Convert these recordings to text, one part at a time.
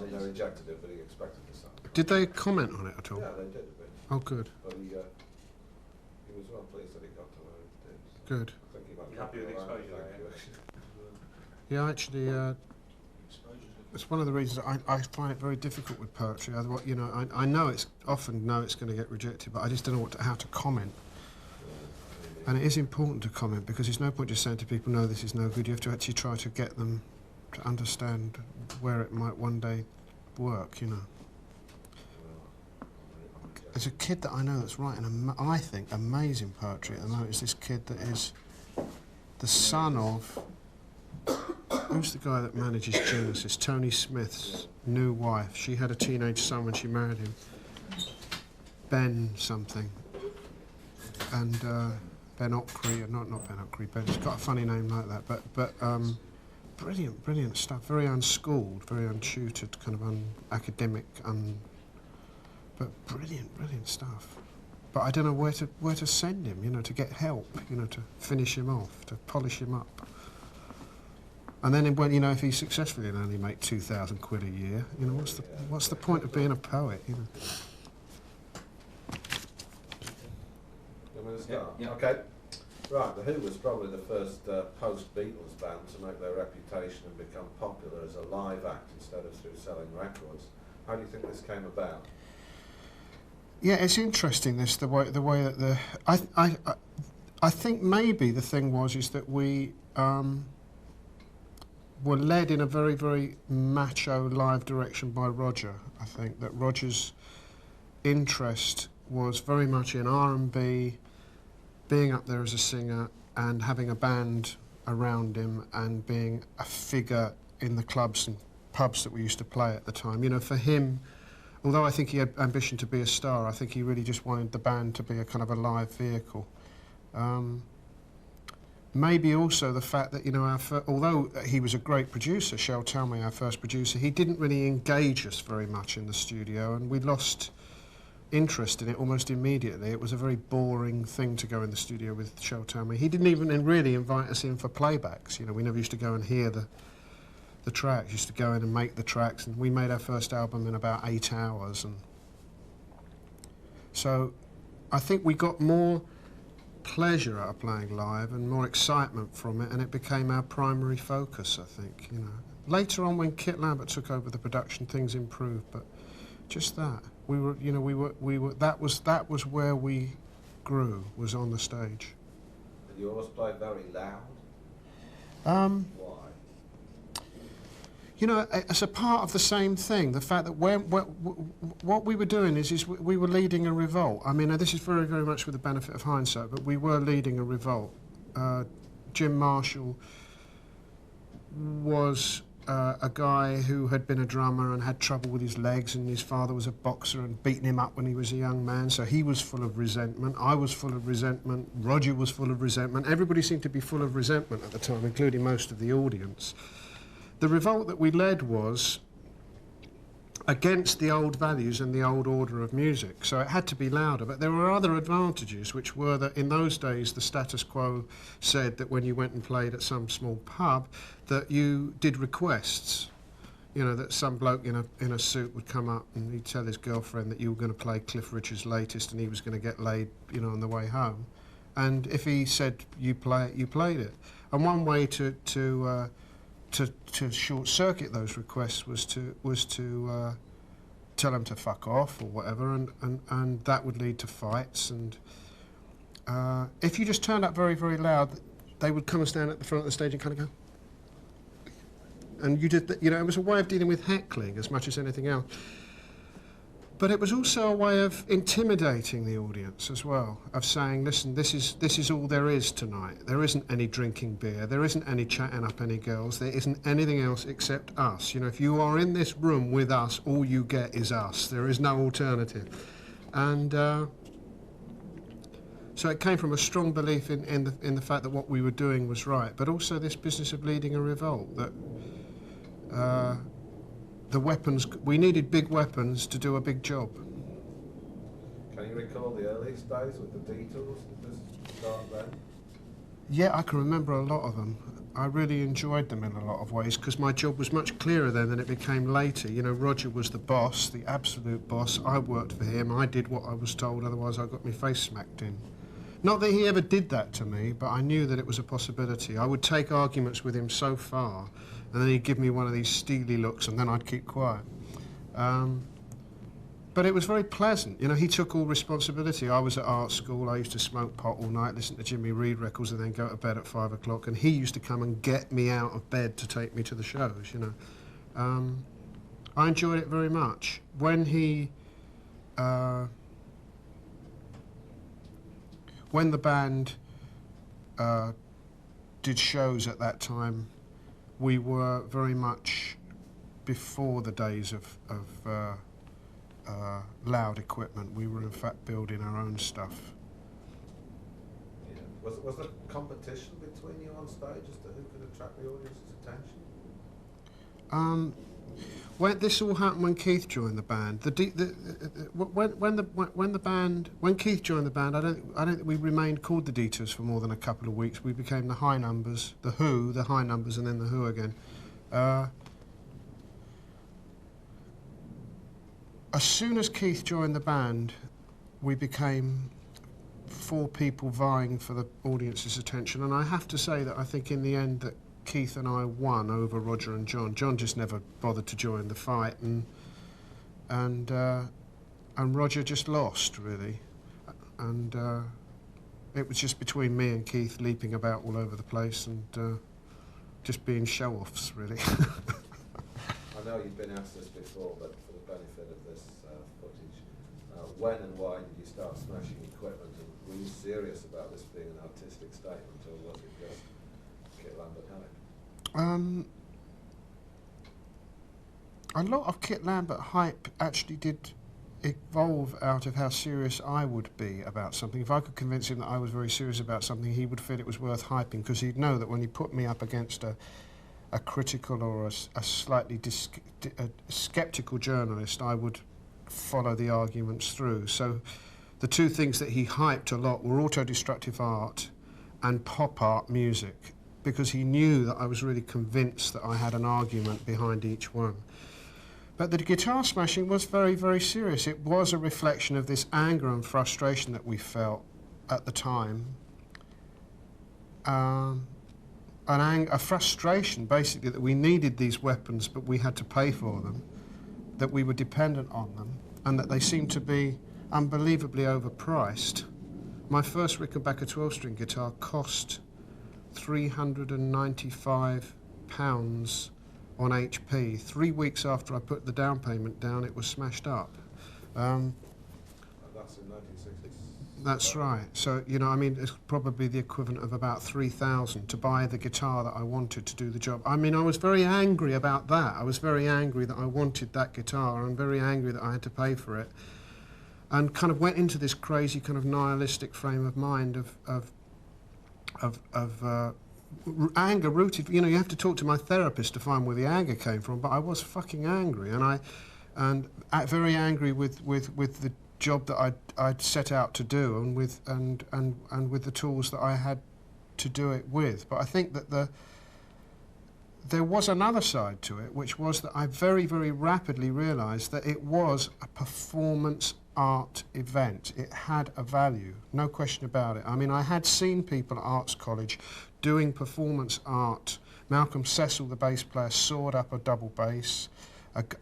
and they rejected it, but he expected the same. Did they comment on it at all? Yeah, they did a bit. Oh, good. But he was well pleased that he got to where he did. So Good. I think he might be Happy with the around, exposure, thank you. Yeah, actually, it's one of the reasons I find it very difficult with poetry. Otherwise, you know, I know it's often it's going to get rejected, but I just don't know how to comment. And it is important to comment, because there's no point just saying to people, no, this is no good. You have to actually try to get them to understand where it might one day work, you know. There's a kid that I know that's writing, I think, amazing poetry at the moment. It's this kid that is the son of, who's the guy that manages Genesis? Tony Smith's new wife. She had a teenage son when she married him. Ben something. And Ben Ockrey, not Ben Ockrey, Ben, he's got a funny name like that, but brilliant stuff, very unschooled, very untutored, kind of unacademic, but brilliant stuff. But I don't know where to send him, you know, to get help, you know, to finish him off, to polish him up. And then when, you know, if he's successful, he'll only make 2,000 quid a year. You know, what's the point of being a poet, you know? You want me to start? Yeah. Okay. Right, The Who was probably the first post-Beatles band to make their reputation and become popular as a live act instead of through selling records. How do you think this came about? Yeah, it's interesting, the way that I think maybe the thing is that we were led in a very, very macho live direction by Roger. I think that Roger's interest was very much in R&B, being up there as a singer and having a band around him and being a figure in the clubs and pubs that we used to play at the time. You know, for him, although I think he had ambition to be a star, I think he really just wanted the band to be a kind of a live vehicle. Maybe also the fact that, you know, although he was a great producer, Shell Talmy, our first producer, he didn't really engage us very much in the studio, and we lost interest in it almost immediately. It was a very boring thing to go in the studio with Shell Talmy. He didn't even really invite us in for playbacks. You know, we never used to go and hear the tracks. Used to go in and make the tracks, and we made our first album in about 8 hours. And so I think we got more pleasure out of playing live and more excitement from it, and it became our primary focus, I think, you know. Later on, when Kit Lambert took over the production, things improved, but just that. We were, you know, that was where we grew, was on the stage. Did you always play very loud? Why? You know, it's a part of the same thing, the fact that what we were doing is we were leading a revolt. I mean, this is very, very much with the benefit of hindsight, but we were leading a revolt. Jim Marshall was a guy who had been a drummer and had trouble with his legs, and his father was a boxer and beaten him up when he was a young man, so he was full of resentment. I was full of resentment. Roger was full of resentment. Everybody seemed to be full of resentment at the time, including most of the audience. The revolt that we led was against the old values and the old order of music, so it had to be louder. But there were other advantages, which were that in those days the status quo said that when you went and played at some small pub that you did requests. You know, that some bloke in a suit would come up and he'd tell his girlfriend that you were going to play Cliff Richard's latest and he was going to get laid, you know, on the way home. And if he said you play it, you played it. And one way to short-circuit those requests was to tell them to fuck off or whatever, and that would lead to fights. And if you just turned up very, very loud, they would come and stand at the front of the stage and kind of go. And you did, you know, it was a way of dealing with heckling as much as anything else. But it was also a way of intimidating the audience as well, of saying, listen, this is all there is tonight. There isn't any drinking beer, there isn't any chatting up any girls, there isn't anything else except us. You know, if you are in this room with us, all you get is us. There is no alternative. And so it came from a strong belief in the fact that what we were doing was right, but also this business of leading a revolt, that the weapons, we needed big weapons to do a big job. Can you recall the earliest days with the Beatles? Did this start then? Yeah, I can remember a lot of them. I really enjoyed them in a lot of ways because my job was much clearer then than it became later. You know, Roger was the boss, the absolute boss. I worked for him. I did what I was told, otherwise I got my face smacked in. Not that he ever did that to me, but I knew that it was a possibility. I would take arguments with him so far, and then he'd give me one of these steely looks, and then I'd keep quiet. But it was very pleasant. You know, he took all responsibility. I was at art school. I used to smoke pot all night, listen to Jimmy Reed records, and then go to bed at 5 o'clock. And he used to come and get me out of bed to take me to the shows, you know. I enjoyed it very much. When the band did shows at that time, we were very much before the days of loud equipment. We were in fact building our own stuff. Yeah. Was there competition between you on stage as to who could attract the audience's attention? When this all happened when Keith joined the band, when Keith joined the band, I don't think we remained called the Detours for more than a couple of weeks. We became the High Numbers, the Who, the High Numbers, and then the Who again. As soon as Keith joined the band, we became 4 people vying for the audience's attention, and I have to say that I think in the end that Keith and I won over Roger and John. John just never bothered to join the fight, and Roger just lost, really. And it was just between me and Keith leaping about all over the place and just being show-offs, really. I know you've been asked this before, but for the benefit of this footage, when and why did you start smashing equipment, and were you serious about this being an artistic statement, or was it just Kit Lambert hype? A lot of Kit Lambert hype actually did evolve out of how serious I would be about something. If I could convince him that I was very serious about something, he would feel it was worth hyping, because he'd know that when he put me up against a critical or a slightly sceptical journalist, I would follow the arguments through. So the 2 things that he hyped a lot were auto-destructive art and pop art music, because he knew that I was really convinced that I had an argument behind each one. But the guitar smashing was very, very serious. It was a reflection of this anger and frustration that we felt at the time. A frustration, basically, that we needed these weapons, but we had to pay for them, that we were dependent on them, and that they seemed to be unbelievably overpriced. My first Rickenbacker 12-string guitar cost £395 on HP. 3 weeks after I put the down payment down, it was smashed up. That's in 1960s. That's right. So, you know, I mean, it's probably the equivalent of about 3,000 to buy the guitar that I wanted to do the job. I mean, I was very angry about that. I was very angry that I wanted that guitar. I'm very angry that I had to pay for it. And kind of went into this crazy kind of nihilistic frame of mind of anger rooted. You know, you have to talk to my therapist to find where the anger came from, but I was fucking angry, and very angry with the job that I'd set out to do, and with the tools that I had to do it with. But I think that there was another side to it, which was that I very, very rapidly realised that it was a performance art event. It had a value, no question about it. I mean, I had seen people at Arts College doing performance art. Malcolm Cecil, the bass player, sawed up a double bass.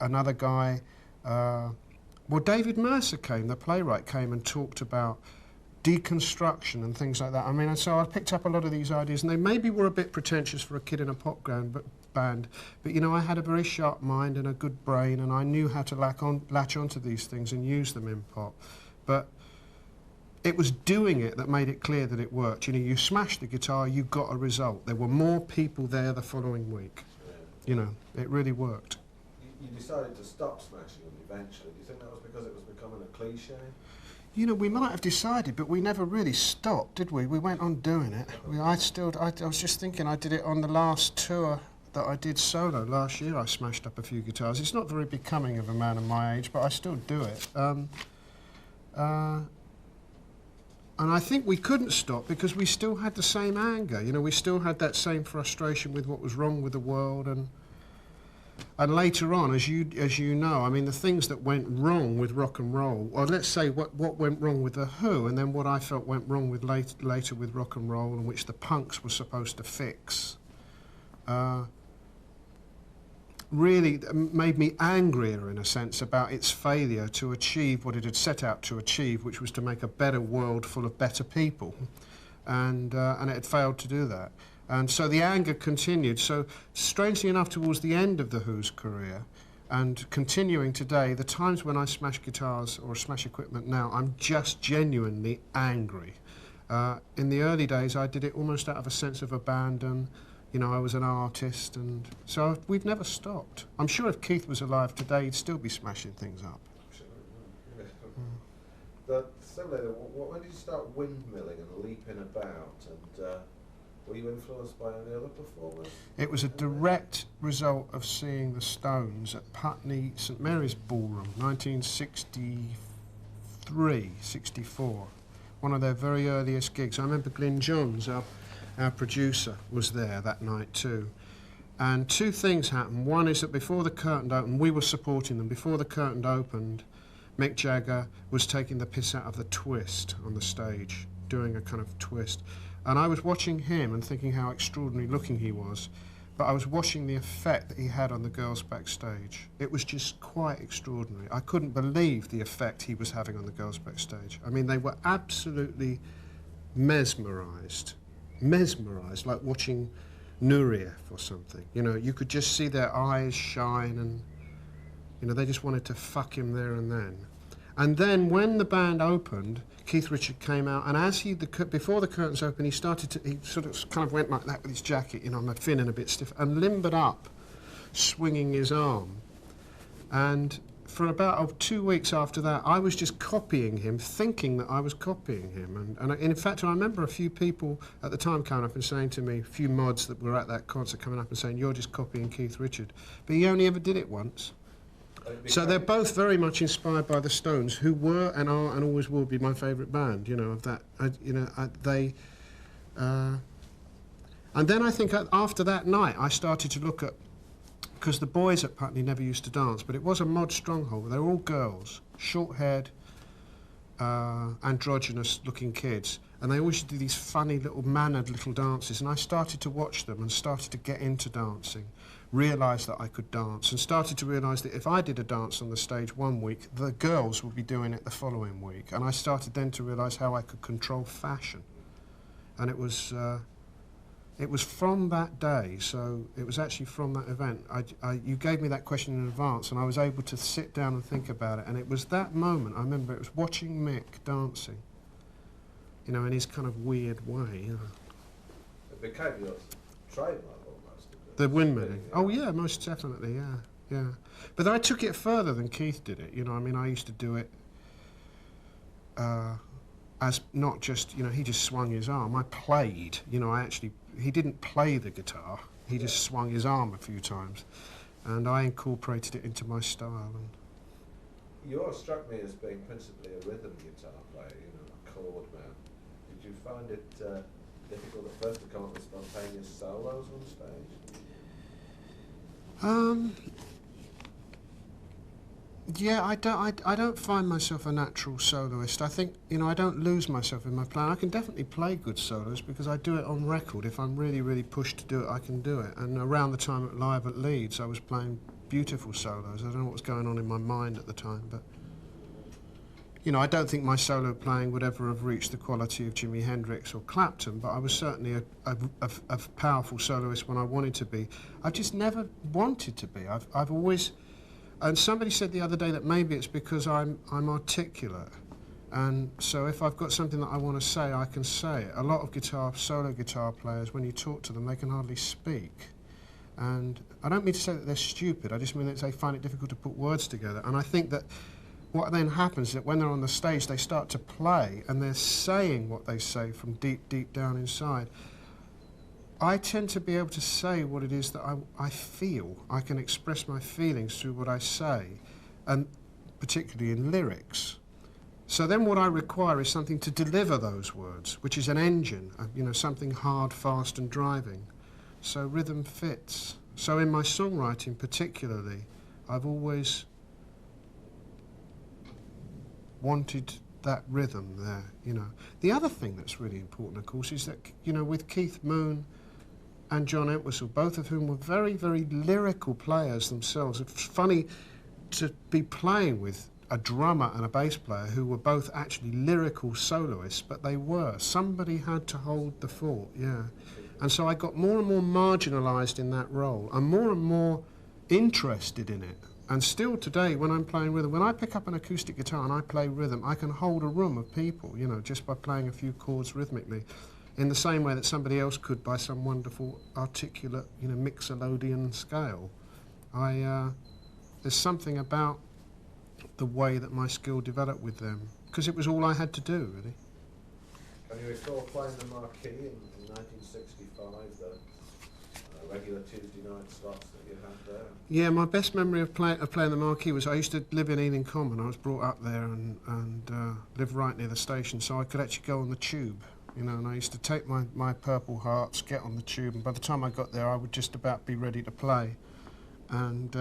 Another guy, David Mercer came, the playwright, came and talked about deconstruction and things like that. I mean, and so I picked up a lot of these ideas, and they maybe were a bit pretentious for a kid in a pop band, but you know, I had a very sharp mind and a good brain, and I knew how to latch onto these things and use them in pop. But it was doing it that made it clear that it worked. You know, you smashed the guitar, you got a result. There were more people there the following week. You know, it really worked. You decided to stop smashing them eventually. Do you think that was because it was becoming a cliche? You know, we might have decided, but we never really stopped, did we? We went on doing it. I was just thinking, I did it on the last tour that I did solo last year. I smashed up a few guitars. It's not very becoming of a man of my age, but I still do it. And I think we couldn't stop because we still had the same anger. You know, we still had that same frustration with what was wrong with the world. And later on, as you know, I mean, the things that went wrong with rock and roll, or let's say what went wrong with The Who, and then what I felt went wrong with later with rock and roll, and which the punks were supposed to fix, really made me angrier, in a sense, about its failure to achieve what it had set out to achieve, which was to make a better world full of better people. And it had failed to do that. And so the anger continued. So strangely enough, towards the end of The Who's career, and continuing today, the times when I smash guitars or smash equipment now, I'm just genuinely angry. In the early days, I did it almost out of a sense of abandon. You know, I was an artist, and so we've never stopped. I'm sure if Keith was alive today, he'd still be smashing things up. But similarly, when did you start windmilling and leaping about? And were you influenced by any other performers? It was a direct result of seeing the Stones at Putney St Mary's Ballroom, 1963, 64. One of their very earliest gigs. I remember Glyn Johns, our producer, was there that night too. And two things happened. One is that before the curtain opened, we were supporting them. Before the curtain opened, Mick Jagger was taking the piss out of the twist on the stage, doing a kind of twist. And I was watching him and thinking how extraordinary looking he was, but I was watching the effect that he had on the girls backstage. It was just quite extraordinary. I couldn't believe the effect he was having on the girls backstage. I mean, they were absolutely mesmerised, like watching Nureyev or something. You know, you could just see their eyes shine, and you know, they just wanted to fuck him there and then. And then when the band opened, Keith Richard came out, and as before the curtains opened, he sort of kind of went like that with his jacket, you know, on the thin and a bit stiff, and limbered up, swinging his arm. And for about 2 weeks after that, I was just copying him, thinking that I was copying him. And in fact, I remember a few people at the time coming up and saying to me, a few mods that were at that concert coming up and saying, "You're just copying Keith Richard." But he only ever did it once. So they're both very much inspired by the Stones, who were and are and always will be my favourite band. You know, of that. And then I think after that night, I started to look at, because the boys at Putney never used to dance, but it was a mod stronghold. They were all girls, short-haired, androgynous-looking kids, and they always do these funny little mannered little dances. And I started to watch them and started to get into dancing. Realised that I could dance, and started to realise that if I did a dance on the stage one week, the girls would be doing it the following week. And I started then to realise how I could control fashion. And it was from that day, so it was actually from that event. You gave me that question in advance, and I was able to sit down and think about it. And it was that moment, I remember, it was watching Mick dancing, you know, in his kind of weird way. You know. It became your trademark. The windmilling. Oh yeah, most definitely, yeah. But I took it further than Keith did it. You know, I mean, I used to do it as not just, you know, he just swung his arm. I played. You know, he didn't play the guitar. He just swung his arm a few times, and I incorporated it into my style. And you always struck me as being principally a rhythm guitar player. You know, a chord man. Did you find it difficult at first to come up with spontaneous solos on stage? Yeah, I don't find myself a natural soloist. I think, you know, I don't lose myself in my playing. I can definitely play good solos because I do it on record. If I'm really, really pushed to do it, I can do it. And around the time at Live at Leeds, I was playing beautiful solos. I don't know what was going on in my mind at the time, but you know, I don't think my solo playing would ever have reached the quality of Jimi Hendrix or Clapton, but I was certainly a powerful soloist when I wanted to be. I've just never wanted to be. I've always, and somebody said the other day that maybe it's because I'm articulate, and so if I've got something that I want to say, I can say it. A lot of solo guitar players, when you talk to them, they can hardly speak. And I don't mean to say that they're stupid, I just mean that they find it difficult to put words together. And I think that what then happens is that when they're on the stage, they start to play, and they're saying what they say from deep, deep down inside. I tend to be able to say what it is that I feel. I can express my feelings through what I say, and particularly in lyrics. So then what I require is something to deliver those words, which is an engine, you know, something hard, fast and driving. So rhythm fits. So in my songwriting particularly, I've always wanted that rhythm there, you know. The other thing that's really important, of course, is that, you know, with Keith Moon and John Entwistle, both of whom were very, very lyrical players themselves. It's funny to be playing with a drummer and a bass player who were both actually lyrical soloists, but they were. Somebody had to hold the fort, yeah. And so I got more and more marginalised in that role and more interested in it. And still today, when I'm playing rhythm, when I pick up an acoustic guitar and I play rhythm, I can hold a room of people, you know, just by playing a few chords rhythmically, in the same way that somebody else could by some wonderful, articulate, you know, mixolydian scale. There's something about the way that my skill developed with them, because it was all I had to do, really. Can you recall playing the Marquee in 1965, the regular Tuesday night slots that you had there? Yeah, my best memory of playing the Marquee was I used to live in Ealing Common. I was brought up there and lived right near the station, so I could actually go on the tube, you know, and I used to take my Purple Hearts, get on the tube, and by the time I got there, I would just about be ready to play. And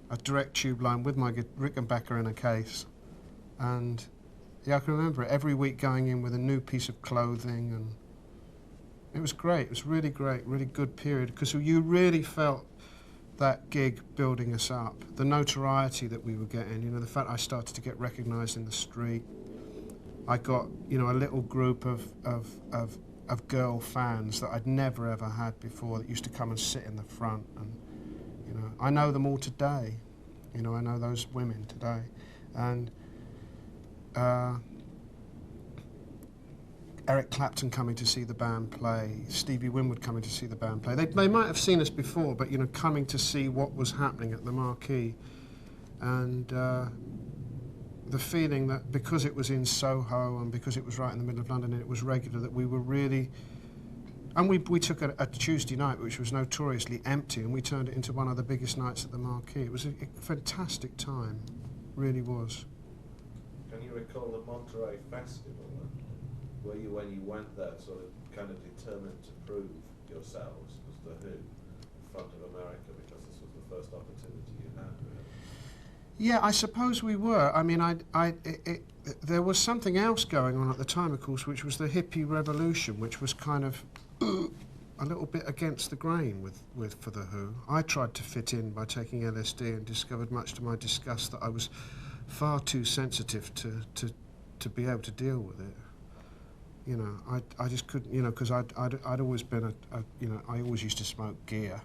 a direct tube line with my Rickenbacker in a case. And yeah, I can remember it every week going in with a new piece of clothing, and it was great. It was really great, really good period, because you really felt that gig building us up, the notoriety that we were getting, you know, the fact I started to get recognised in the street. I got, you know, a little group of girl fans that I'd never ever had before that used to come and sit in the front, and you know, I know them all today. You know, I know those women today. And Eric Clapton coming to see the band play, Stevie Winwood coming to see the band play. They might have seen us before, but, you know, coming to see what was happening at the Marquee. And the feeling that because it was in Soho and because it was right in the middle of London and it was regular, that we were really... And we took a Tuesday night, which was notoriously empty, and we turned it into one of the biggest nights at the Marquee. It was a fantastic time, really was. Can you recall the Monterey Festival? Were you, when you went there, sort of kind of determined to prove yourselves as the Who in front of America, because this was the first opportunity you had, really? Yeah, I suppose we were. I mean, there was something else going on at the time, of course, which was the hippie revolution, which was kind of a little bit against the grain for the Who. I tried to fit in by taking LSD and discovered, much to my disgust, that I was far too sensitive to be able to deal with it. You know, I just couldn't, you know, because I'd always been you know, I always used to smoke gear,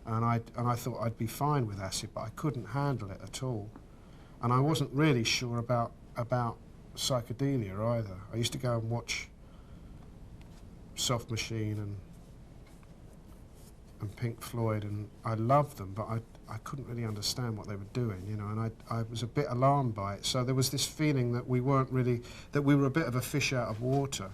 and I thought I'd be fine with acid, but I couldn't handle it at all, and I wasn't really sure about psychedelia either. I used to go and watch Soft Machine and Pink Floyd, and I loved them, but I couldn't really understand what they were doing, you know, and I was a bit alarmed by it. So there was this feeling that we were a bit of a fish out of water.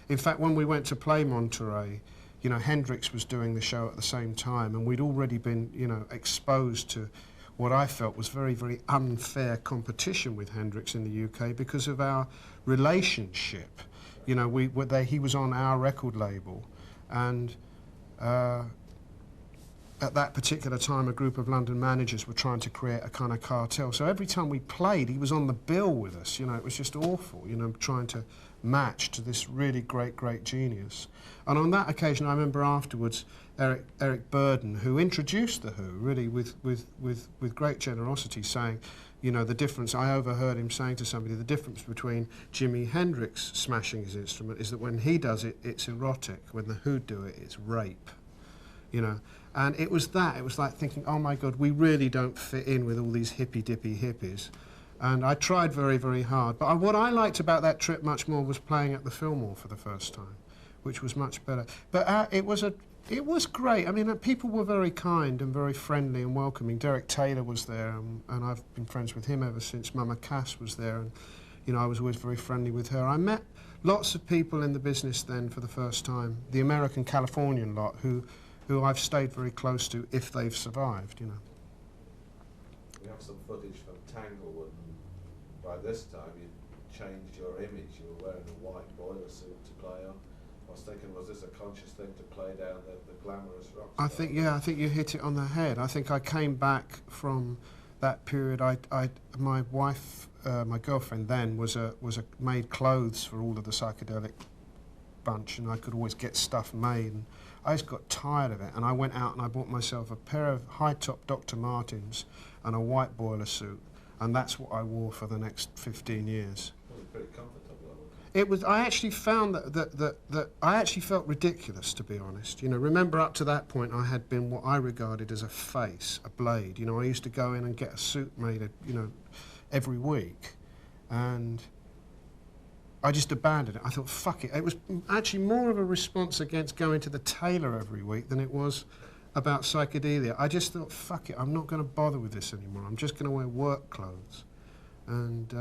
In fact, when we went to play Monterey, you know, Hendrix was doing the show at the same time, and we'd already been, you know, exposed to what I felt was very, very unfair competition with Hendrix in the UK because of our relationship. You know, he was on our record label, and at that particular time, a group of London managers were trying to create a kind of cartel. So every time we played, he was on the bill with us. You know, it was just awful, you know, trying to match to this really great genius. And on that occasion, I remember afterwards, Eric Burden, who introduced the Who, really with great generosity, saying, you know, the difference, I overheard him saying to somebody, the difference between Jimi Hendrix smashing his instrument is that when he does it, it's erotic. When the Who do it, it's rape. You know, and it was like thinking, oh my God, we really don't fit in with all these hippy-dippy hippies. And I tried very, very hard. But what I liked about that trip much more was playing at the Fillmore for the first time, which was much better. But it was great. I mean, people were very kind and very friendly and welcoming. Derek Taylor was there, and I've been friends with him ever since. Mama Cass was there, and, you know, I was always very friendly with her. I met lots of people in the business then for the first time, the American Californian lot, who I've stayed very close to if they've survived, you know. We have some footage from Tanglewood, and by this time you'd changed your image. You were wearing a white boiler suit to play on. I was thinking, was this a conscious thing to play down the glamorous rock star? I think you hit it on the head. I think I came back from that period. My wife, my girlfriend then, made clothes for all of the psychedelic bunch, and I could always get stuff made. And I just got tired of it, and I went out and I bought myself a pair of high-top Dr. Martens and a white boiler suit, and that's what I wore for the next 15 years. It was pretty comfortable. It was. I actually found that I actually felt ridiculous, to be honest. You know, remember up to that point, I had been what I regarded as a face, a blade. You know, I used to go in and get a suit made, you know, every week, and I just abandoned it. I thought, fuck it. It was actually more of a response against going to the tailor every week than it was about psychedelia. I just thought, fuck it. I'm not going to bother with this anymore. I'm just going to wear work clothes, and.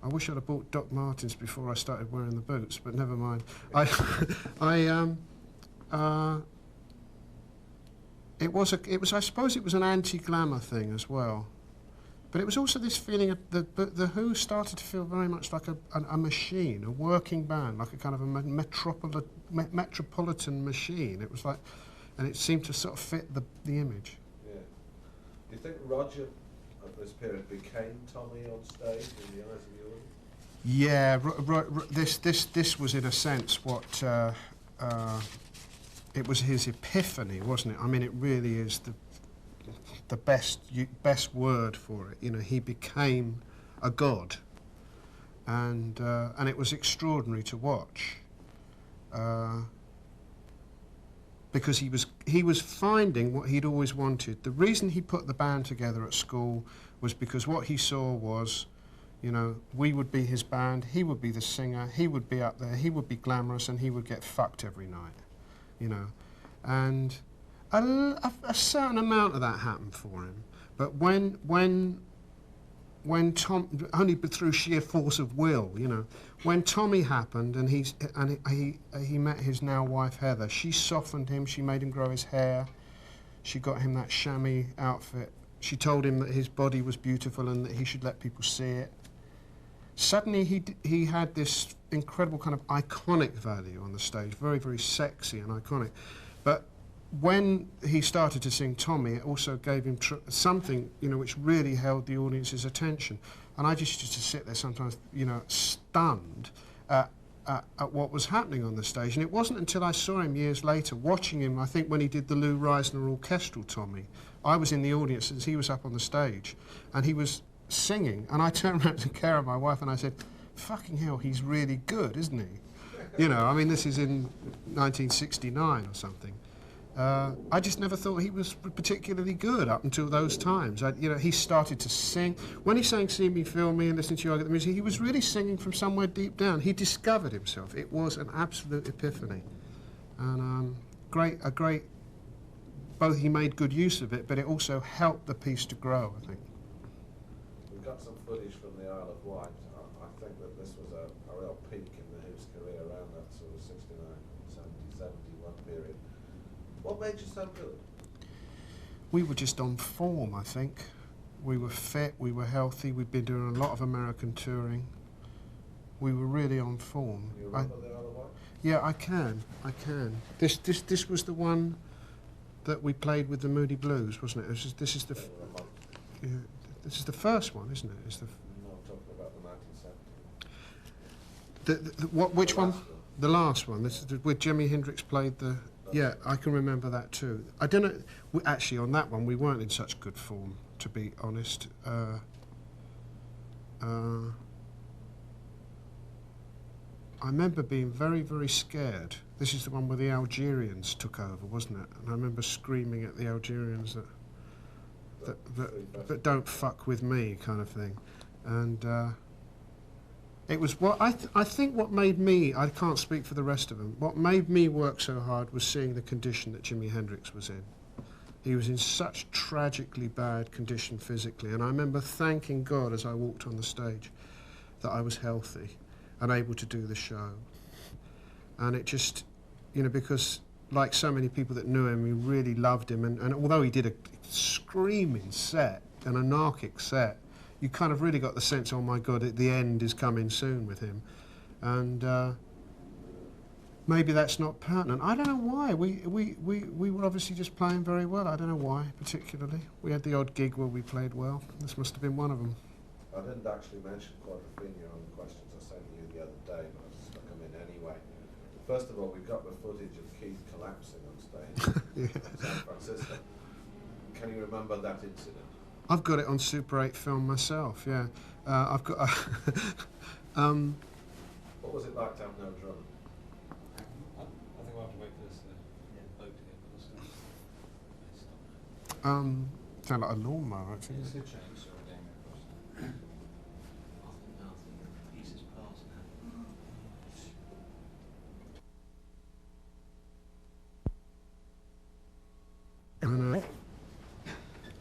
I wish I'd have bought Doc Martens before I started wearing the boots, but never mind. I suppose it was an anti-glamour thing as well, but it was also this feeling of the Who started to feel very much like a machine, a working band, like a kind of a metropolitan machine. It was like, and it seemed to sort of fit the image. Yeah. Do you think Roger at this period became Tommy on stage in the eyes of the audience? Yeah, this was in a sense what it was his epiphany, wasn't it? I mean, it really is the best word for it. You know, he became a god, and it was extraordinary to watch. Because he was finding what he'd always wanted. The reason he put the band together at school was because what he saw was, you know, we would be his band, he would be the singer, he would be up there, he would be glamorous, and he would get fucked every night, you know. And a certain amount of that happened for him. But when Tom, only through sheer force of will, you know, when Tommy happened and he met his now wife Heather, she softened him, she made him grow his hair, she got him that chamois outfit, she told him that his body was beautiful and that he should let people see it. Suddenly he had this incredible kind of iconic value on the stage, very, very sexy and iconic. But when he started to sing Tommy, it also gave him something, you know, which really held the audience's attention. And I just used to sit there sometimes, you know, stunned at what was happening on the stage. And it wasn't until I saw him years later, watching him, I think when he did the Lou Reisner orchestral Tommy, I was in the audience as he was up on the stage, and he was singing. And I turned around to Kara, my wife, and I said, fucking hell, he's really good, isn't he? You know, I mean, this is in 1969 or something. I just never thought he was particularly good up until those times. You know, he started to sing. When he sang See Me, Feel Me and Listen to You, I Get the Music, he was really singing from somewhere deep down. He discovered himself. It was an absolute epiphany. And both he made good use of it, but it also helped the piece to grow, I think. We've got some footage from the Isle of Wight. I think that this was a real peak in the Who's career around that sort of 69, 70, 71 period. What made you so good? We were just on form, I think. We were fit, we were healthy, we'd been doing a lot of American touring. We were really on form. You remember the Isle of Wight? Yeah, I can. This was the one that we played with the Moody Blues, wasn't it? This is the first one, isn't it? It's the No, I'm talking about the 1970s. Which one? The last one. This is where Jimi Hendrix played the... Yeah, I can remember that too. I don't know... Actually, on that one, we weren't in such good form, to be honest. I remember being very, very scared. This is the one where the Algerians took over, wasn't it? And I remember screaming at the Algerians that don't fuck with me, kind of thing. And it was what I think what made me, I can't speak for the rest of them, what made me work so hard was seeing the condition that Jimi Hendrix was in. He was in such tragically bad condition physically, and I remember thanking God as I walked on the stage that I was healthy and able to do the show. And it just, you know, because like so many people that knew him, we really loved him, and although he did a screaming set, an anarchic set, you kind of really got the sense, oh my God, the end is coming soon with him. And maybe that's not pertinent. I don't know why. We were obviously just playing very well. I don't know why, particularly. We had the odd gig where we played well. This must have been one of them. I didn't actually mention Quadrophenia on the questions I sent you the other day, but I stuck them in anyway. First of all, we've got the footage of Keith collapsing on stage in San Francisco. Can you remember that incident? I've got it on Super 8 film myself, yeah. I've got... What was it like to have no drum? I think we'll have to wait for this boat to get closer. Sound like a lawnmower, actually. It's a good change, so we're getting there closer. Pieces past now.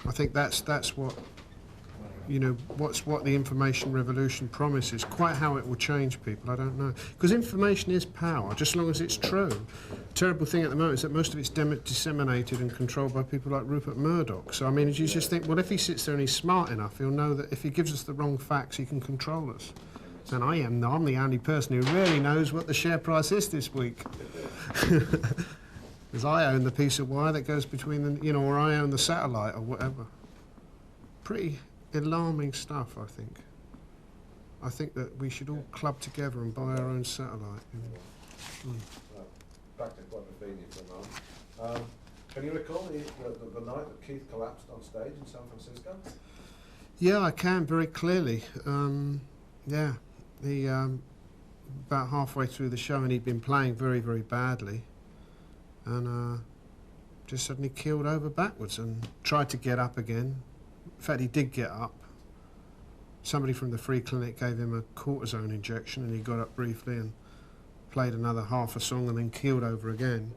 I think that's what, you know, what the information revolution promises. Quite how it will change people, I don't know. Because information is power, just as long as it's true. The terrible thing at the moment is that most of it's disseminated and controlled by people like Rupert Murdoch. So, I mean, you just think, well, if he sits there and he's smart enough, he'll know that if he gives us the wrong facts, he can control us. And I'm the only person who really knows what the share price is this week. Because I own the piece of wire that goes between the, you know, or I own the satellite or whatever. Pretty alarming stuff, I think. I think that we should all club together and buy our own satellite. Back to Quadrophenia for a moment. Can you recall the night that Keith collapsed on stage in San Francisco? Yeah, I can very clearly. Yeah, he about halfway through the show, and he'd been playing very, very badly. And just suddenly keeled over backwards and tried to get up again. In fact, he did get up. Somebody from the free clinic gave him a cortisone injection and he got up briefly and played another half a song and then keeled over again.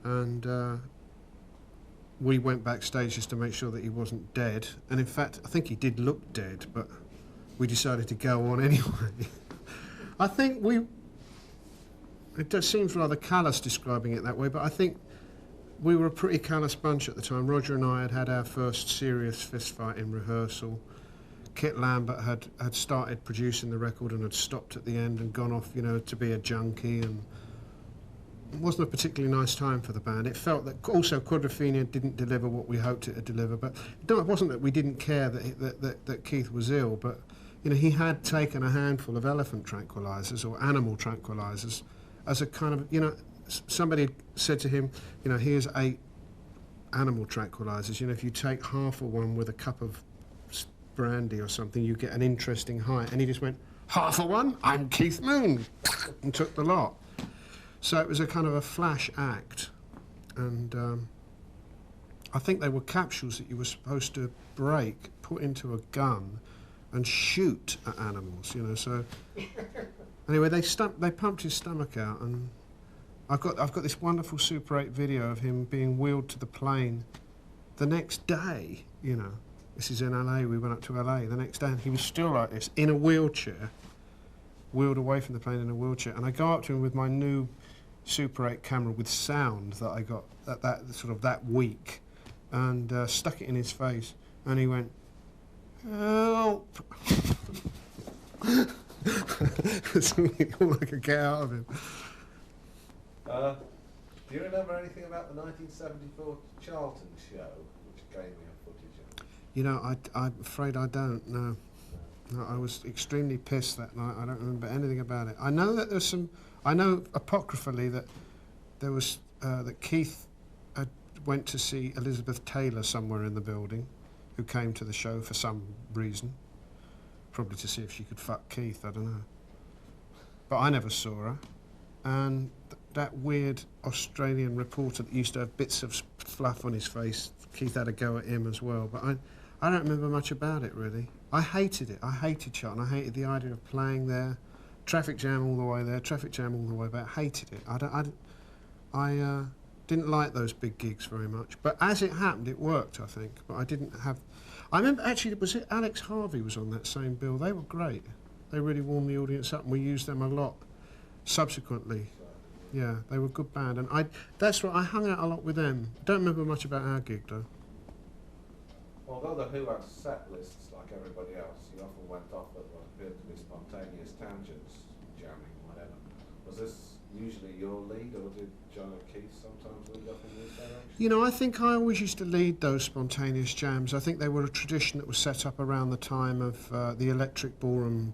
And we went backstage just to make sure that he wasn't dead. And in fact, I think he did look dead, but we decided to go on anyway. I think it does seems rather callous describing it that way, but I think we were a pretty callous bunch at the time. Roger and I had our first serious fist fight in rehearsal. Kit Lambert had started producing the record and had stopped at the end and gone off, you know, to be a junkie, and it wasn't a particularly nice time for the band. It felt that also Quadrophenia didn't deliver what we hoped it would deliver, but no, it wasn't that we didn't care that Keith was ill, but you know, he had taken a handful of elephant tranquilizers or animal tranquilizers as a kind of, you know, somebody had said to him, you know, here's 8 animal tranquilizers. You know, if you take half of one with a cup of brandy or something, you get an interesting high. And he just went, half of one? I'm Keith Moon, and took the lot. So it was a kind of a flash act. And I think they were capsules that you were supposed to break, put into a gun, and shoot at animals, you know, so... Anyway, they pumped his stomach out, and I've got this wonderful Super 8 video of him being wheeled to the plane the next day, you know. This is in LA, we went up to LA the next day, and he was still like this, in a wheelchair, wheeled away from the plane in a wheelchair. And I go up to him with my new Super 8 camera with sound that I got that week, and stuck it in his face, and he went, help! That's all I could get out of him. Do you remember anything about the 1974 Charlton show, which again we have footage of? You know, I'm afraid I don't, no. No, I was extremely pissed that night. I don't remember anything about it. I know that there's some... I know apocryphally that there was... that Keith went to see Elizabeth Taylor somewhere in the building, who came to the show for some reason. Probably to see if she could fuck Keith, I don't know. But I never saw her. And that weird Australian reporter that used to have bits of fluff on his face, Keith had a go at him as well. But I don't remember much about it, really. I hated it. I hated Charlton. I hated the idea of playing there. Traffic jam all the way there, traffic jam all the way back. Hated it. I didn't like those big gigs very much. But as it happened, it worked, I think. But I didn't have... I remember, actually, was it Alex Harvey was on that same bill? They were great. They really warmed the audience up, and we used them a lot subsequently. Yeah, they were a good band. And that's right, I hung out a lot with them. Don't remember much about our gig, though. Although the Who had set lists like everybody else, you often went off at what appeared to be spontaneous tangents, jamming, whatever. Was this usually your lead, or did John and Keith sometimes lead off in this direction? You know, I think I always used to lead those spontaneous jams. I think they were a tradition that was set up around the time of the electric ballroom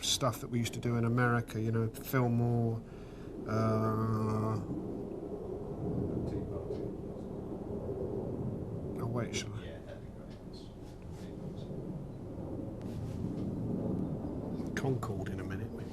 stuff that we used to do in America, you know, Fillmore. Tea Party. Oh, wait, shall I? Yeah, that'd be great. Concord in a minute. Maybe.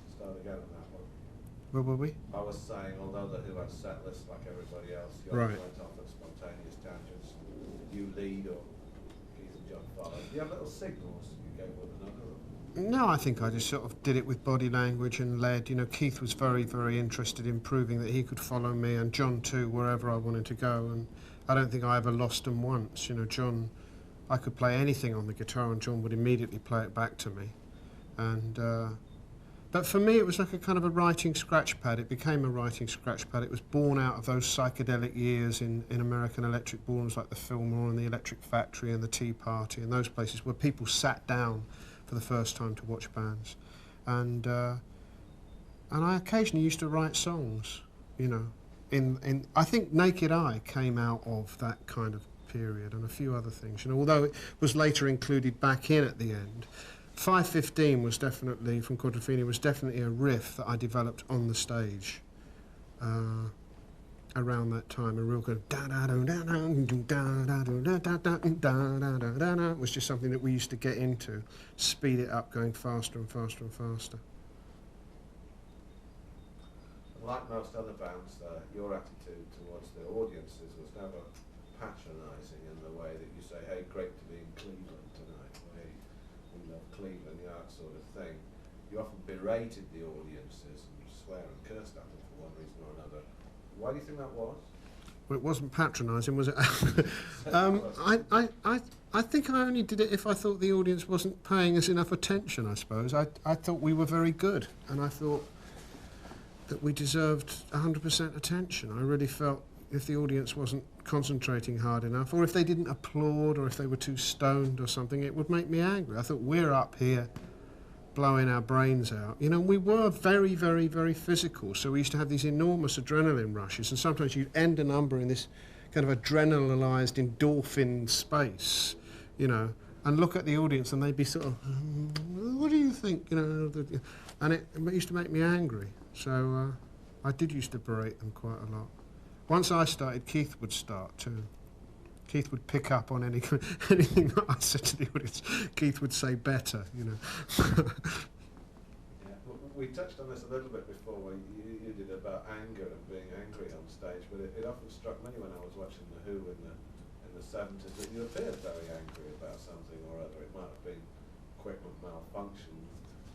Start again on that one. Where were we? I was saying, although the Who had set lists like everybody else, you Right. often went off at spontaneous tangents. Did you lead, or Keith and John follow? Do you have little signals you gave one another? No, I think I just sort of did it with body language and led. You know, Keith was very, very interested in proving that he could follow me, and John too, wherever I wanted to go. And I don't think I ever lost him once. You know, John, I could play anything on the guitar, and John would immediately play it back to me. And but for me, it was like a kind of a writing scratch pad. It became a writing scratch pad. It was born out of those psychedelic years in American electric ballrooms like the Fillmore and the Electric Factory and the Tea Party and those places where people sat down for the first time to watch bands. And I occasionally used to write songs, you know. I think Naked Eye came out of that kind of period, and a few other things, you know, although it was later included back in at the end. 515 was definitely, from Quadrophenia, was definitely a riff that I developed on the stage around that time. A real kind of it was just something that we used to get into, speed it up, going faster and faster and faster. Like most other bands, your attitude towards the audiences was never patronising in the way that you say, hey, great to be in Cleveland tonight, or hey, we love Cleveland, you know, that sort of thing. You often berated the audiences and swear and cursed at them for one reason or another. Why do you think that was? Well, it wasn't patronising, was it? I think I only did it if I thought the audience wasn't paying us enough attention, I suppose. I thought we were very good, and I thought that we deserved 100% attention. I really felt if the audience wasn't concentrating hard enough, or if they didn't applaud, or if they were too stoned or something, it would make me angry. I thought, we're up here blowing our brains out. You know, we were very, very, very physical, so we used to have these enormous adrenaline rushes, and sometimes you'd end a number in this kind of adrenalized endorphin space, you know, and look at the audience and they'd be sort of, what do you think, you know, and it used to make me angry. So I did used to berate them quite a lot. Once I started, Keith would start too. Keith would pick up on anything that I said to the audience. Keith would say better, you know. Yeah, we touched on this a little bit before, where you did about anger and being angry on stage, but it often struck me when I was watching The Who in the 70s that you appeared very angry about something or other. It might have been equipment malfunction.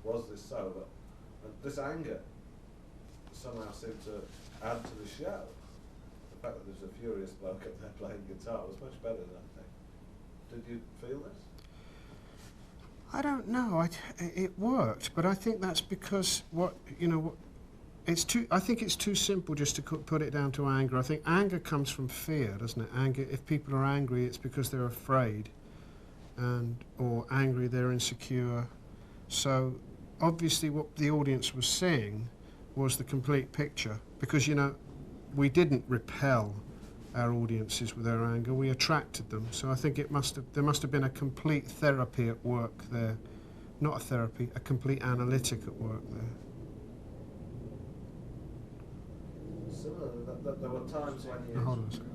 Was this so? But this anger somehow seemed to add to the show. The fact that there's a furious bloke up there playing guitar was much better than I think. Did you feel this? I don't know. It worked, but I think that's because I think it's too simple just to put it down to anger. I think anger comes from fear, doesn't it? Anger. If people are angry, it's because they're afraid, or angry, they're insecure. So obviously, what the audience was seeing was the complete picture, because we didn't repel our audiences with our anger, we attracted them. So I think there must have been a complete therapy at work there. Not a therapy, a complete analytic at work there. Similarly, there were times when you... Hold on a second.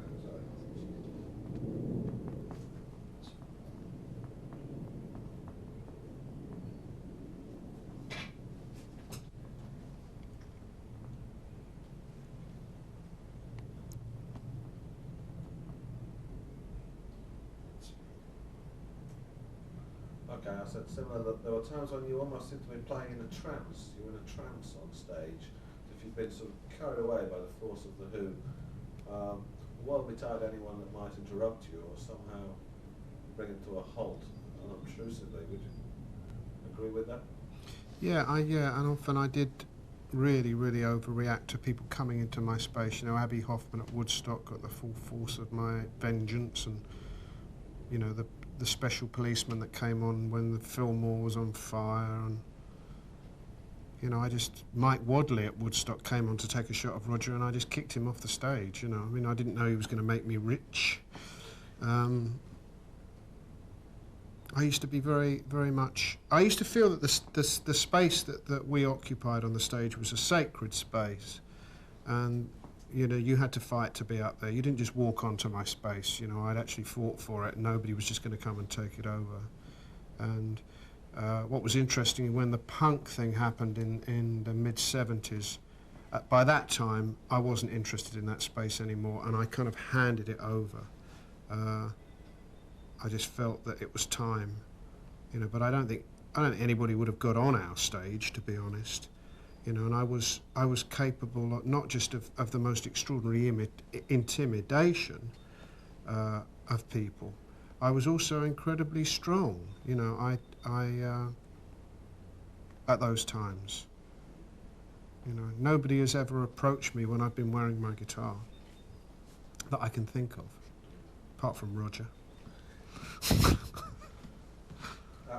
Okay, I said similar. There were times when you almost seemed to be playing in a trance. You were in a trance on stage. If you'd been sort of carried away by the force of The Who, well betide anyone that might interrupt you or somehow bring it to a halt unobtrusively. Would you agree with that? Yeah, and often I did really overreact to people coming into my space. You know, Abby Hoffman at Woodstock got the full force of my vengeance, and you know, the special policeman that came on when the Fillmore was on fire, and you know, Mike Wadley at Woodstock came on to take a shot of Roger, and I just kicked him off the stage. You know, I mean, I didn't know he was going to make me rich. I used to be very much. I used to feel that the space that we occupied on the stage was a sacred space, and you know, you had to fight to be up there. You didn't just walk onto my space. You know, I'd actually fought for it. Nobody was just going to come and take it over. And what was interesting, when the punk thing happened in the mid-70s, by that time I wasn't interested in that space anymore, and I kind of handed it over. I just felt that it was time, you know. But I don't think anybody would have got on our stage, to be honest, you know. And I was capable of not just of the most extraordinary intimidation of people. I was also incredibly strong, you know. I at those times, you know, nobody has ever approached me when I've been wearing my guitar that I can think of, apart from Roger.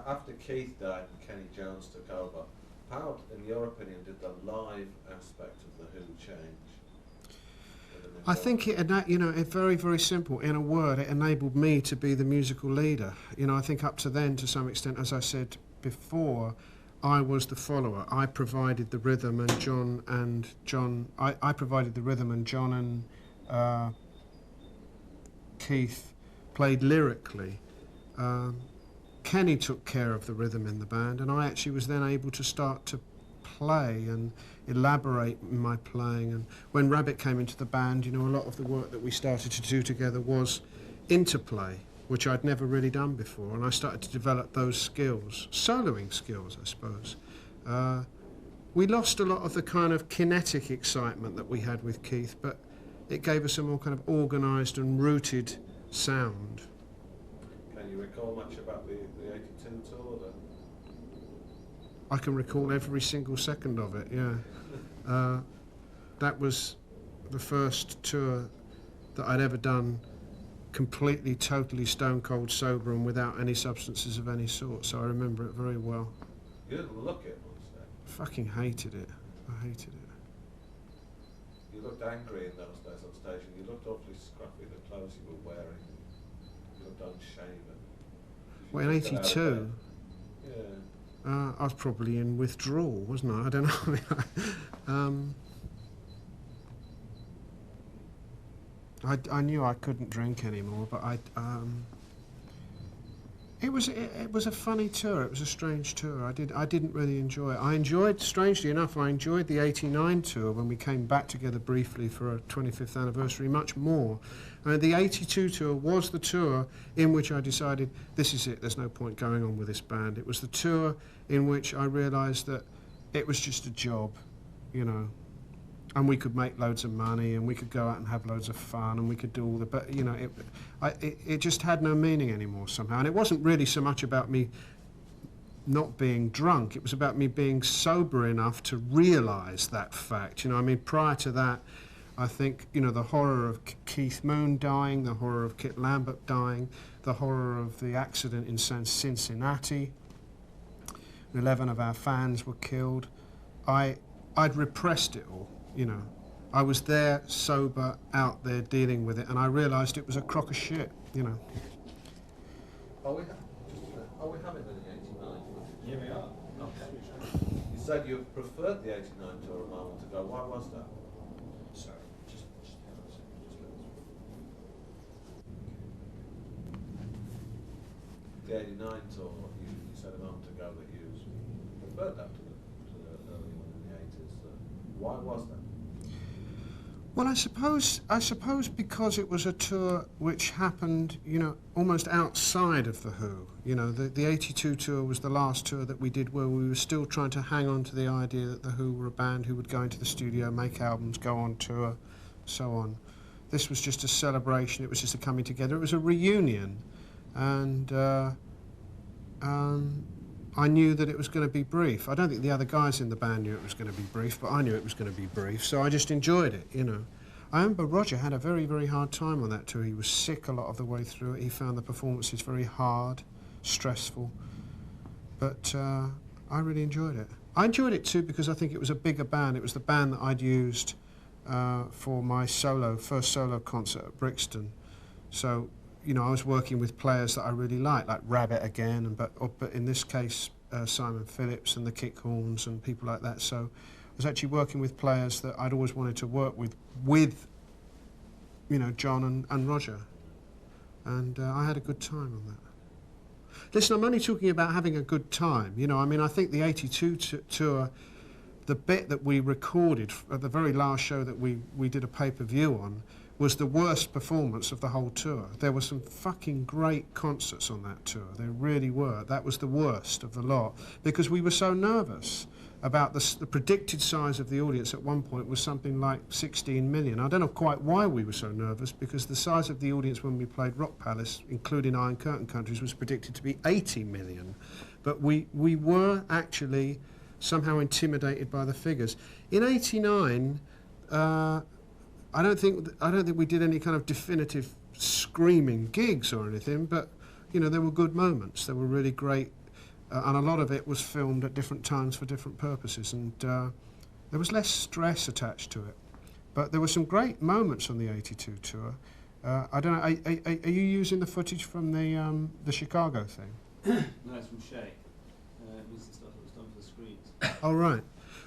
After Keith died and Kenny Jones took over, how, in your opinion, did the live aspect of the Who change? I think it's very simple. In a word, it enabled me to be the musical leader. You know, I think up to then, to some extent, as I said before, I was the follower. I provided the rhythm, and I provided the rhythm, and John and Keith played lyrically. Kenny took care of the rhythm in the band, and I actually was then able to start to play and elaborate in my playing. And when Rabbit came into the band, you know, a lot of the work that we started to do together was interplay, which I'd never really done before, and I started to develop those skills, soloing skills, I suppose. We lost a lot of the kind of kinetic excitement that we had with Keith, but it gave us a more kind of organised and rooted sound. Can you recall much about the 82 tour then? I can recall every single second of it, yeah. That was the first tour that I'd ever done completely, totally stone cold sober and without any substances of any sort, so I remember it very well. You didn't look it on stage. Fucking hated it. I hated it. You looked angry in those days on stage, and you looked awfully scruffy, the clothes you were wearing. You looked unshaven. Well, in 82, yeah. I was probably in withdrawal, wasn't I? I don't know. I knew I couldn't drink anymore, but it was a funny tour. It was a strange tour. I didn't really enjoy it. Strangely enough, I enjoyed the '89 tour when we came back together briefly for a 25th anniversary much more. The '82 tour was the tour in which I decided, this is it, there's no point going on with this band. It was the tour in which I realised that it was just a job, you know, and we could make loads of money, and we could go out and have loads of fun, and we could do all the, but you know, it just had no meaning anymore somehow. And it wasn't really so much about me not being drunk, it was about me being sober enough to realise that fact. You know, I mean, prior to that, I think, you know, the horror of Keith Moon dying, the horror of Kit Lambert dying, the horror of the accident in Cincinnati, 11 of our fans were killed. I'd repressed it all, you know. I was there, sober, out there, dealing with it, and I realised it was a crock of shit, you know. Are we having an 89? Yeah, we are. Okay. You said you preferred the 89 tour a moment ago. Why was that? Sorry, just hang on a second. The 89 tour, you said a moment ago that you preferred that to the early one in the 80s. Why was that? Well, I suppose because it was a tour which happened, you know, almost outside of The Who. You know, the 82 tour was the last tour that we did where we were still trying to hang on to the idea that The Who were a band who would go into the studio, make albums, go on tour, so on. This was just a celebration. It was just a coming together. It was a reunion, and I knew that it was going to be brief. I don't think the other guys in the band knew it was going to be brief, but I knew it was going to be brief, so I just enjoyed it, you know. I remember Roger had a very, very hard time on that tour. He was sick a lot of the way through it. He found the performances very hard, stressful, but I really enjoyed it. I enjoyed it too because I think it was a bigger band. It was the band that I'd used for my first solo concert at Brixton. So, you know, I was working with players that I really liked, like Rabbit again, but in this case, Simon Phillips and the Kickhorns and people like that. So I was actually working with players that I'd always wanted to work with you know, John and Roger. And I had a good time on that. Listen, I'm only talking about having a good time. You know, I mean, I think the 82 tour, the bit that we recorded at the very last show that we did a pay-per-view on, was the worst performance of the whole tour. There were some fucking great concerts on that tour. There really were. That was the worst of the lot because we were so nervous about the predicted size of the audience at one point was something like 16 million. I don't know quite why we were so nervous because the size of the audience when we played Rock Palace, including Iron Curtain countries, was predicted to be 80 million. But we were actually somehow intimidated by the figures. In '89, I don't think we did any kind of definitive screaming gigs or anything, but you know, there were good moments. There were really great, and a lot of it was filmed at different times for different purposes, and there was less stress attached to it. But there were some great moments on the '82 tour. I don't know. Are you using the footage from the Chicago thing? No, it's from Shay. It was the stuff that was done for the screens. Oh right.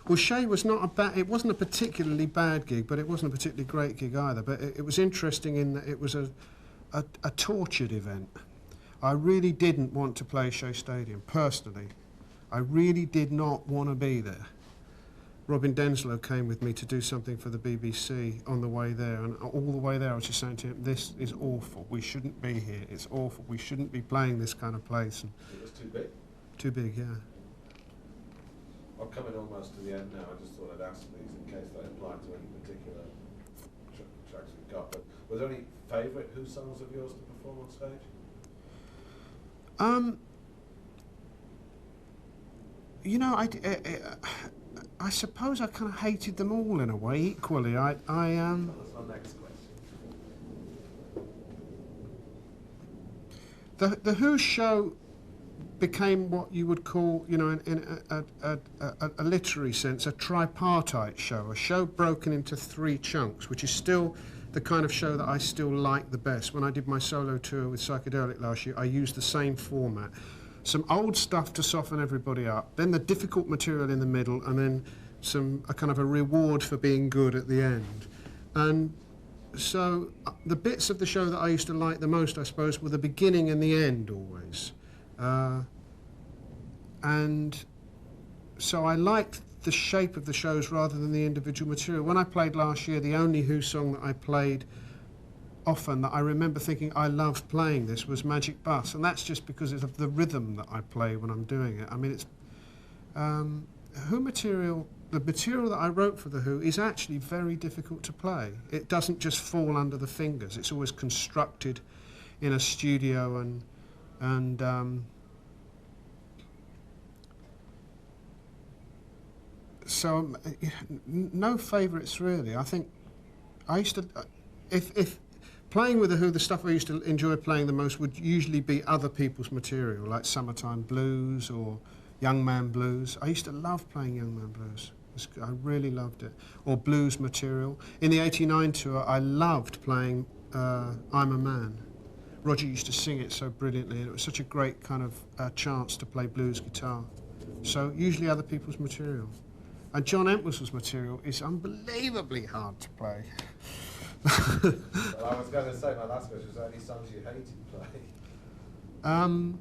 Well, Shay was not a bad. It wasn't a particularly bad gig, but it wasn't a particularly great gig either. But it was interesting in that it was a tortured event. I really didn't want to play Shea Stadium, personally. I really did not want to be there. Robin Denslow came with me to do something for the BBC on the way there, and all the way there I was just saying to him, this is awful, we shouldn't be here, it's awful, we shouldn't be playing this kind of place. And it was too big? Too big, yeah. I'm coming almost to the end now. I just thought I'd ask these in case they apply to any particular tracks we've got. But were there any favourite Who songs of yours to perform on stage? You know, I suppose I kind of hated them all in a way equally. That's my next question. The Who show became what you would call, you know, in a literary sense, a tripartite show, a show broken into three chunks, which is still the kind of show that I still like the best. When I did my solo tour with Psychedelic last year, I used the same format. Some old stuff to soften everybody up, then the difficult material in the middle, and then a kind of a reward for being good at the end. And so the bits of the show that I used to like the most, I suppose, were the beginning and the end always. And so I liked the shape of the shows rather than the individual material. When I played last year, the only Who song that I played often that I remember thinking I loved playing this was Magic Bus, and that's just because of the rhythm that I play when I'm doing it. I mean, it's Who material, the material that I wrote for the Who is actually very difficult to play. It doesn't just fall under the fingers. It's always constructed in a studio and so no favourites really. I think I used to, if playing with the Who, the stuff I used to enjoy playing the most would usually be other people's material, like Summertime Blues or Young Man Blues. I used to love playing Young Man Blues. I really loved it. Or blues material. In the '89 tour, I loved playing I'm a Man. Roger used to sing it so brilliantly, and it was such a great kind of chance to play blues guitar. So usually other people's material. And John Entwistle's material is unbelievably hard to play. Well, I was going to say, my last question, was there any songs you hated playing?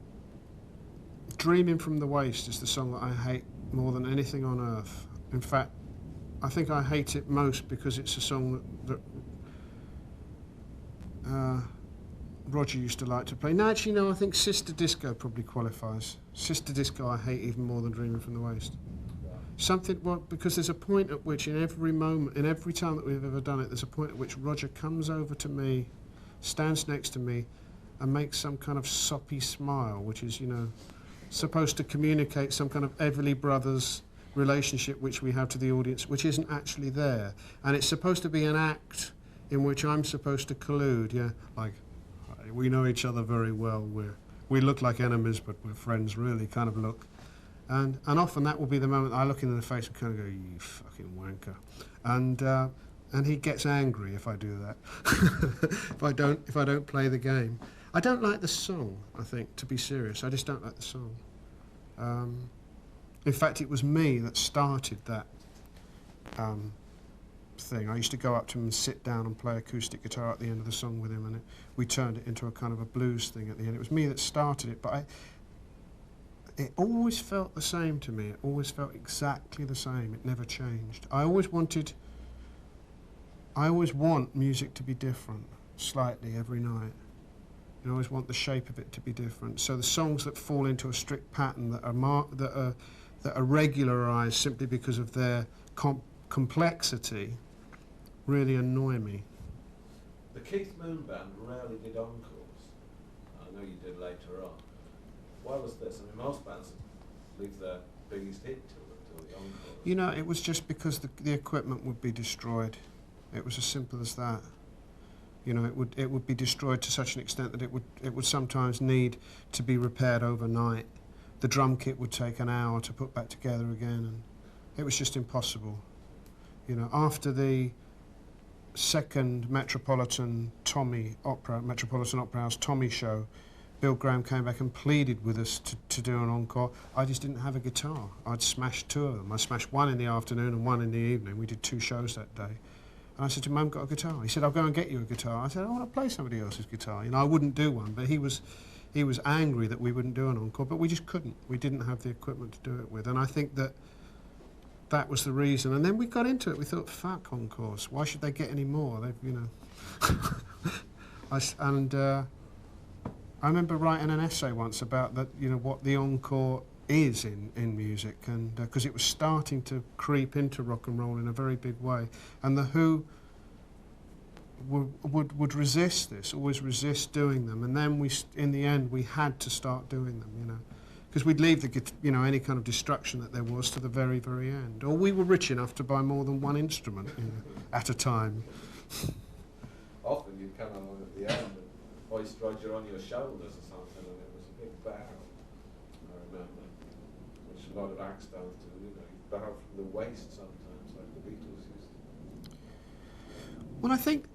Dreaming from the Waste is the song that I hate more than anything on earth. In fact, I think I hate it most because it's a song that Roger used to like to play. No, actually, no, I think Sister Disco probably qualifies. Sister Disco I hate even more than Dreaming from the Waste. Something, well, because there's a point at which in every moment, in every time that we've ever done it, there's a point at which Roger comes over to me, stands next to me, and makes some kind of soppy smile, which is, you know, supposed to communicate some kind of Everly Brothers relationship which we have to the audience, which isn't actually there. And it's supposed to be an act in which I'm supposed to collude, yeah, like, we know each other very well, we look like enemies, but we're friends, really, kind of look. And often that will be the moment I look him in the face and kind of go, you fucking wanker. And he gets angry if I do that, if I don't play the game. I don't like the song, I think, to be serious. I just don't like the song. In fact, it was me that started that thing. I used to go up to him and sit down and play acoustic guitar at the end of the song with him, and we turned it into a kind of a blues thing at the end. It was me that started it, but it always felt the same to me. It always felt exactly the same. It never changed. I always want music to be different, slightly, every night. I always want the shape of it to be different. So the songs that fall into a strict pattern, that are regularized simply because of their complexity, really annoy me. The Keith Moon Band rarely did encores. I know you did later on. Why was this? I mean, most bands leave their biggest hit till the encores. You know, it was just because the equipment would be destroyed. It was as simple as that. You know, it would be destroyed to such an extent that it would sometimes need to be repaired overnight. The drum kit would take an hour to put back together again, and it was just impossible. You know, after the second Metropolitan Opera House Tommy show, Bill Graham came back and pleaded with us to do an encore. I just didn't have a guitar. I'd smashed two of them. I smashed one in the afternoon and one in the evening. We did 2 shows that day. And I said to him, I haven't got a guitar. He said, I'll go and get you a guitar. I said, I want to play somebody else's guitar. You know, I wouldn't do one, but he was angry that we wouldn't do an encore, but we just couldn't. We didn't have the equipment to do it with. And I think that was the reason. And then we got into it. We thought, fuck encores. Why should they get any more? They've, you know. I remember writing an essay once about that, you know, what the encore is in music, and because it was starting to creep into rock and roll in a very big way, and the Who would resist this, always resist doing them, and then in the end we had to start doing them, you know, because we'd leave any kind of destruction that there was to the very, very end, or we were rich enough to buy more than one instrument, you know, at a time. Often you'd come along at the end and hoist Roger on your shoulders or something, and it was a big bow, I remember, which a lot of acts don't do, you know, you bow from the waist sometimes, like the Beatles used to. Well, I think,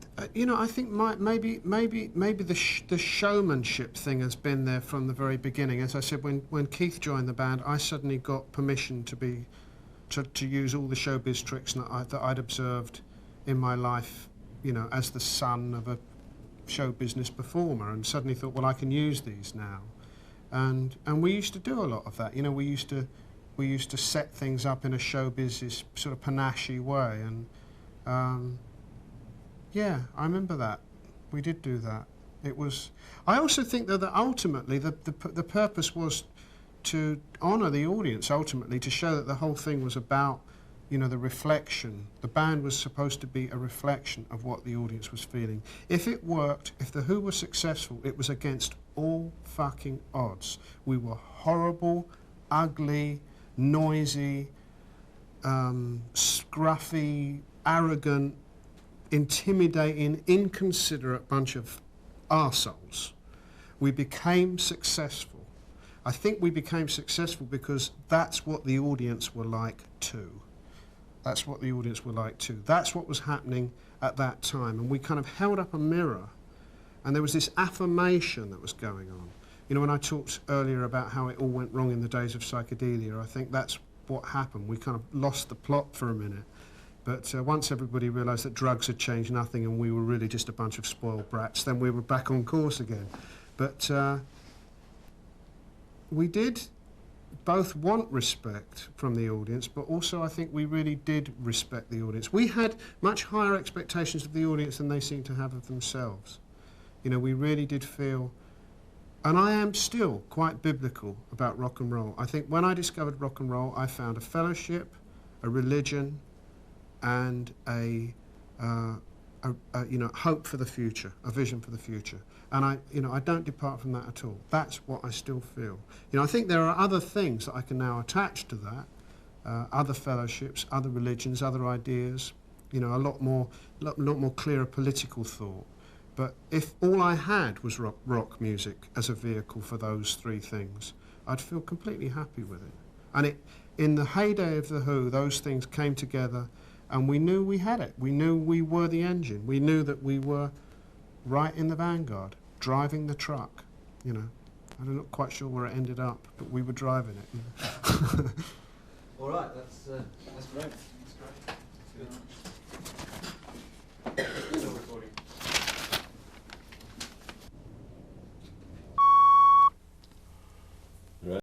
maybe the showmanship thing has been there from the very beginning. As I said, when Keith joined the band, I suddenly got permission to use all the showbiz tricks that I'd observed in my life, you know, as the son of a show business performer, and suddenly thought, well, I can use these now, and we used to do a lot of that. You know, we used to set things up in a show business sort of panache way, and yeah, I remember that. We did do that. It was. I also think though that ultimately the purpose was to honour the audience. Ultimately, to show that the whole thing was about, you know, the reflection. The band was supposed to be a reflection of what the audience was feeling. If it worked, if the Who were successful, it was against all fucking odds. We were horrible, ugly, noisy, scruffy, arrogant, intimidating, inconsiderate bunch of arseholes. We became successful. I think we became successful because that's what the audience were like too. That's what the audience were like too. That's what was happening at that time. And we kind of held up a mirror, and there was this affirmation that was going on. You know, when I talked earlier about how it all went wrong in the days of psychedelia, I think that's what happened. We kind of lost the plot for a minute. But once everybody realised that drugs had changed nothing and we were really just a bunch of spoiled brats, then we were back on course again. But we did both want respect from the audience, but also I think we really did respect the audience. We had much higher expectations of the audience than they seemed to have of themselves. You know, we really did feel, and I am still quite biblical about rock and roll. I think when I discovered rock and roll, I found a fellowship, a religion, and a hope for the future, a vision for the future. And I don't depart from that at all. That's what I still feel. I think there are other things that I can now attach to that, other fellowships, other religions, other ideas, a lot more clearer political thought. But if all I had was rock music as a vehicle for those three things, I'd feel completely happy with it. And in the heyday of The Who, those things came together, and we knew we had it. We knew we were the engine. We knew that we were right in the vanguard, driving the truck. I'm not quite sure where it ended up, but we were driving it. All right, that's great. That's great.